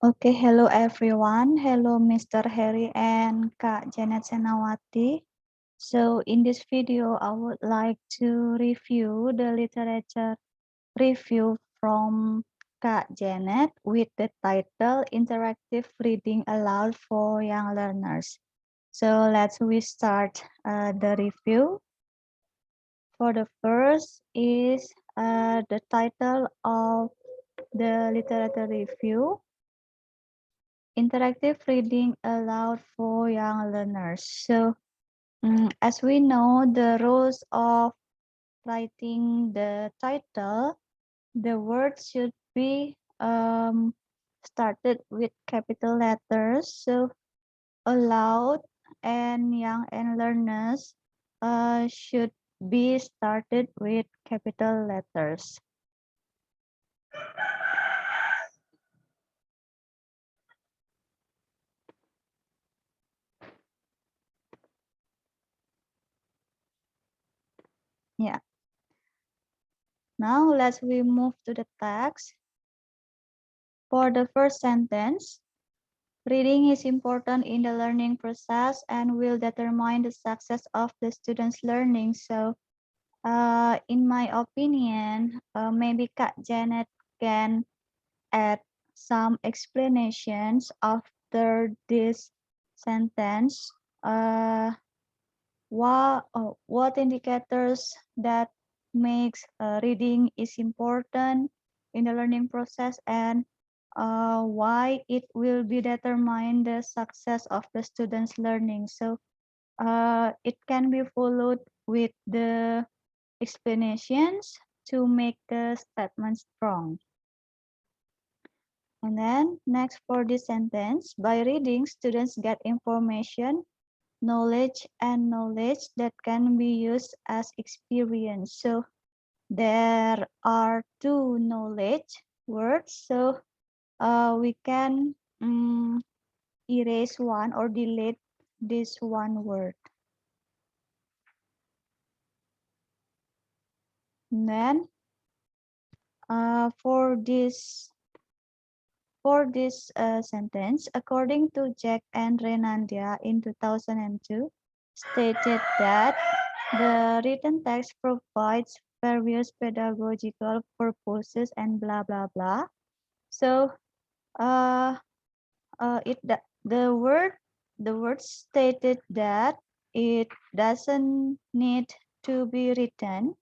Okay, hello everyone. Hello Mr. Harry and Kak Jennet Senawati. So in this video, I would like to review the literature review from Kak Jennet with the title Interactive Reading Aloud for Young Learners. So we start the review. For the first is the title of the literature review. Interactive reading aloud for young learners. So, as we know, the rules of writing the title, the words should be started with capital letters. So, aloud and young and learners should be started with capital letters. Yeah. Now we move to the text. For the first sentence, reading is important in the learning process and will determine the success of the student's learning. So, in my opinion, maybe Kak Janet can add some explanations after this sentence. What indicators that makes reading is important in the learning process and why it will be determine the success of the students learning. So it can be followed with the explanations to make the statement strong. And then next for this sentence, by reading, students get information, knowledge that can be used as experience. So there are two knowledge words. So we can erase one or delete this one word. And then for this sentence, according to Jack and Renandia in 2002, stated that the written text provides various pedagogical purposes and blah blah blah. So the word stated that it doesn't need to be written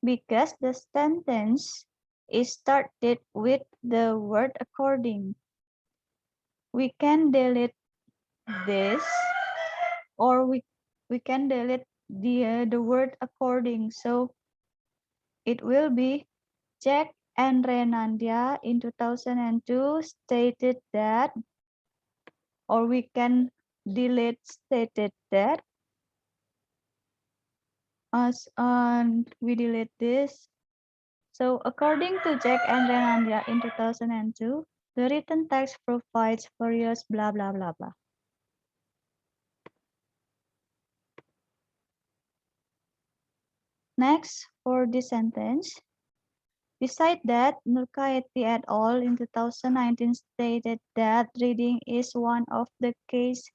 because the sentence is started with the word according. We can delete this, or we can delete the word according. So it will be Jack and Renandia in 2002 stated that, or we can delete stated that. As we delete this. So according to Jack and Renandia in 2002, the written text provides various blah blah blah blah. Next, for this sentence, beside that, Nurkaiti et al. In 2019 stated that reading is one of the keys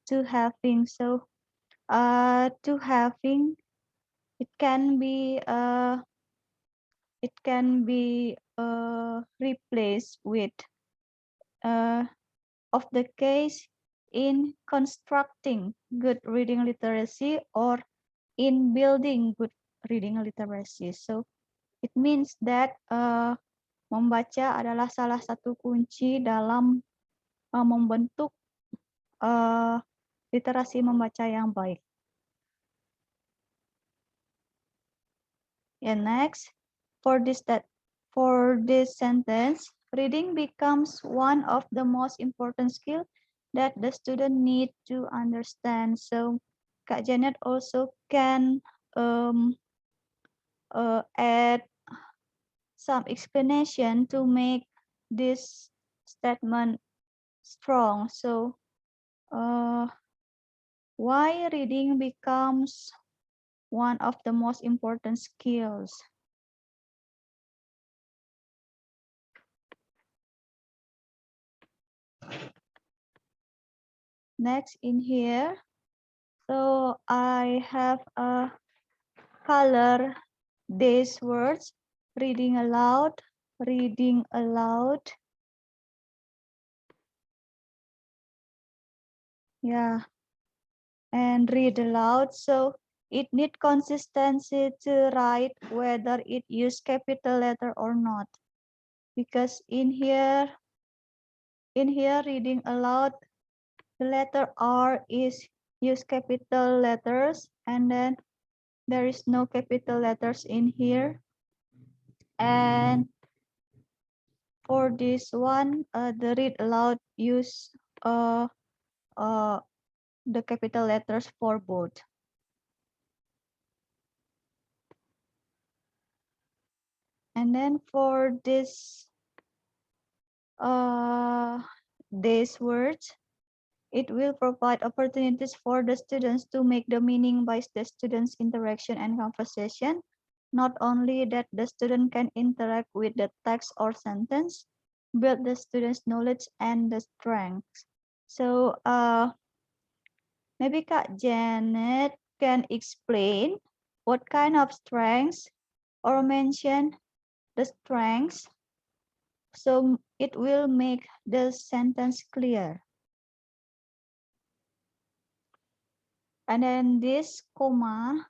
to having. So, to having, it can be replaced with of the case in constructing good reading literacy or in building good reading literacy. So it means that membaca adalah salah satu kunci dalam membentuk literasi membaca yang baik. And next, for this sentence, reading becomes one of the most important skill that the student need to understand. So, Kak Janet also can add some explanation to make this statement strong. So, why reading becomes one of the most important skills? Next in here, so I have a color these words, reading aloud, yeah, and read aloud. So it need consistency to write whether it use capital letter or not, because in here reading aloud, the letter R is use capital letters, and then there is no capital letters in here. And for this one, the read aloud use uh, uh, the capital letters for both. And then for this these words, it will provide opportunities for the students to make the meaning by the students' interaction and conversation. Not only that, the student can interact with the text or sentence, build the students' knowledge and the strengths. So maybe Kak Janet can explain what kind of strengths or mention the strengths, so it will make the sentence clear. And then this comma,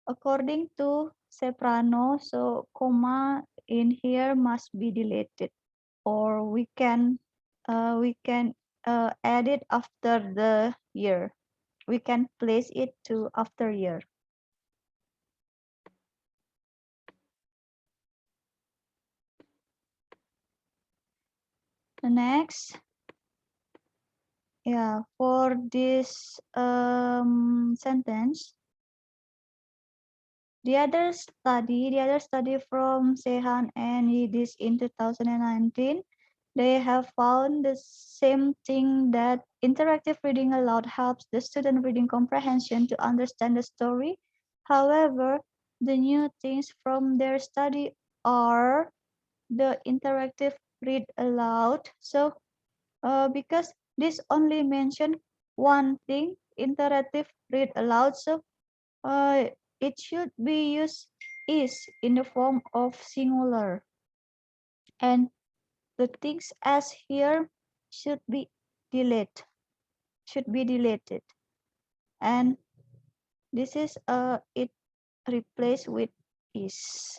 according to Soprano, so comma in here must be deleted, or we can add it after the year. We can place it to after year. The next, yeah, for this sentence, the other study from Sehan and Yiddish in 2019, they have found the same thing, that interactive reading aloud helps the student reading comprehension to understand the story. However, the new things from their study are the interactive read aloud. So because this only mention one thing, interactive read aloud, so it should be used is in the form of singular, and the things as here should be deleted, and this is it replaced with is,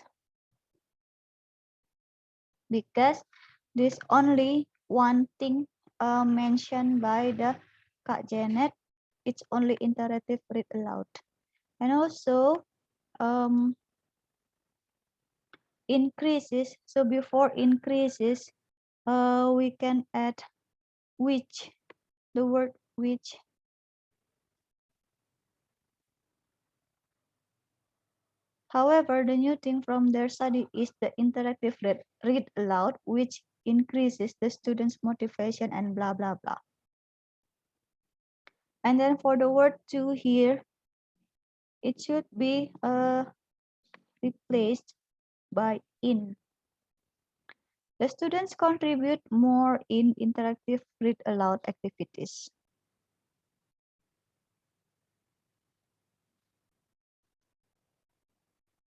because this only one thing mentioned by the Kak Janet. It's only interactive read aloud. And also increases, so before increases we can add which, the word which. However, the new thing from their study is the interactive read aloud, which increases the students' motivation and blah, blah, blah. And then for the word to here, it should be replaced by in. The students contribute more in interactive read aloud activities.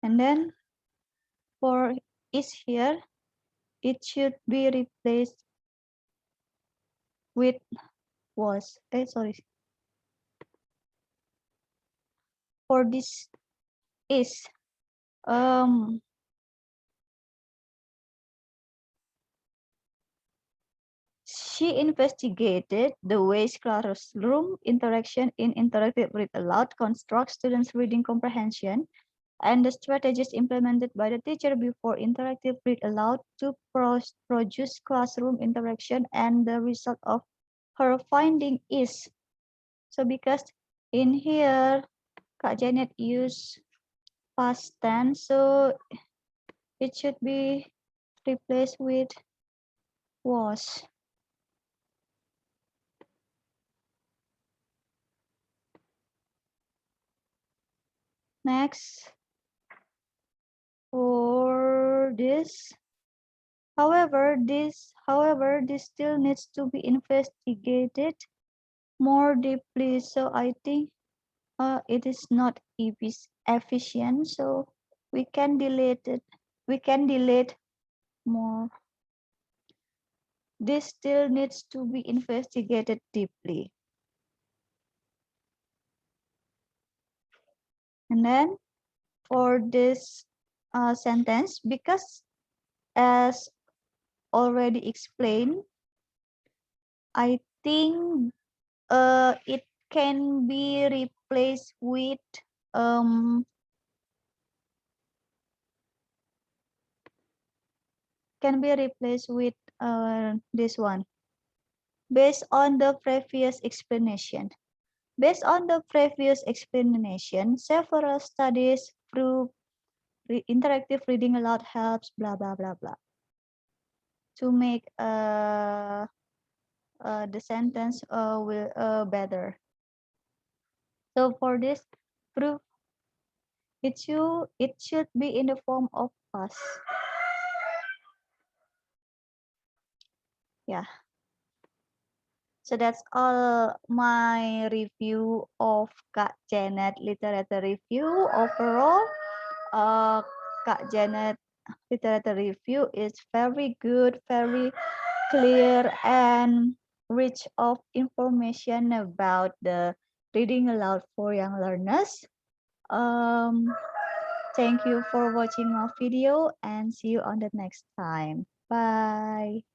And then for is here, it should be replaced with was. Sorry. For this is, she investigated the ways classroom interaction in interactive read aloud constructs students' reading comprehension and the strategies implemented by the teacher before interactive read aloud to produce classroom interaction, and the result of her finding is. So because in here, Kak Janet used past tense, so it should be replaced with was. Next, for this, however, this still needs to be investigated more deeply. So I think it is not efficient. So we can delete it. We can delete more. This still needs to be investigated deeply. And then for this sentence, because as already explained, I think it can be replaced with um, this one. Based on the previous explanation. Based on the previous explanation, several studies prove interactive reading aloud helps blah blah blah blah to make the sentence will better. So for this proof, it should be in the form of past. Yeah. So that's all my review of Kak Jennet literature review. Overall, Kak Jennet literature review is very good, very clear and rich of information about the reading aloud for young learners. Thank you for watching my video and see you on the next time. Bye.